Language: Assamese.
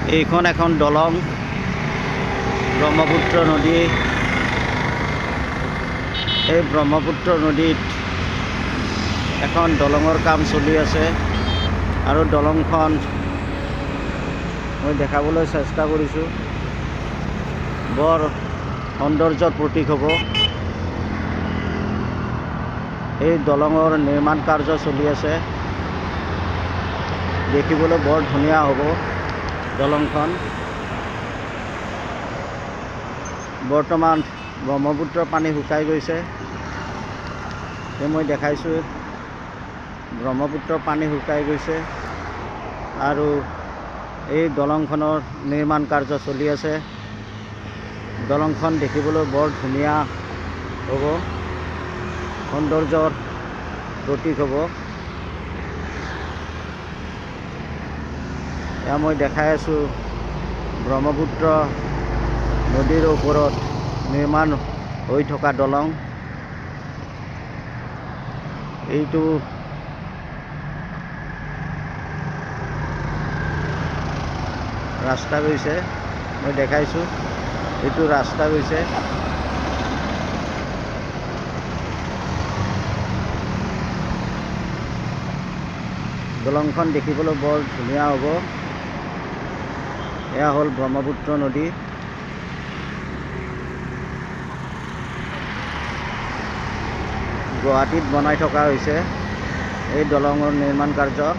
এইখন এখন দলং ব্ৰহ্মপুত্ৰ নদী। এই ব্ৰহ্মপুত্ৰ নদীত এখন দলঙৰ কাম চলি আছে আৰু দলংখন মই দেখাবলৈ চেষ্টা কৰিছোঁ। বৰ সৌন্দৰ্যৰ প্ৰতীক হ'ব। এই দলঙৰ নিৰ্মাণ কাৰ্য চলি আছে। দেখিবলৈ বৰ ধুনীয়া হ'ব দলংখন। বৰ্তমান ব্ৰহ্মপুত্ৰৰ পানী শুকাই গৈছে। মই দেখাইছোঁ ব্ৰহ্মপুত্ৰৰ পানী শুকাই গৈছে আৰু এই দলংখনৰ নিৰ্মাণ কাৰ্য চলি আছে। দলংখন দেখিবলৈ বৰ ধুনীয়া হ'ব, সৌন্দৰ্যৰ প্ৰতীক হ'ব। এয়া মই দেখাই আছোঁ ব্ৰহ্মপুত্ৰ নদীৰ ওপৰত নিৰ্মাণ হৈ থকা দলং। এইটো ৰাস্তা গৈছে, মই দেখাইছোঁ এইটো ৰাস্তা গৈছে। দলংখন দেখিবলৈ বৰ ধুনীয়া হ'ব। এয়া হ'ল ব্ৰহ্মপুত্ৰ নদী। গুৱাহাটীত বনাই থকা হৈছে এই দলঙৰ নিৰ্মাণ কাৰ্য।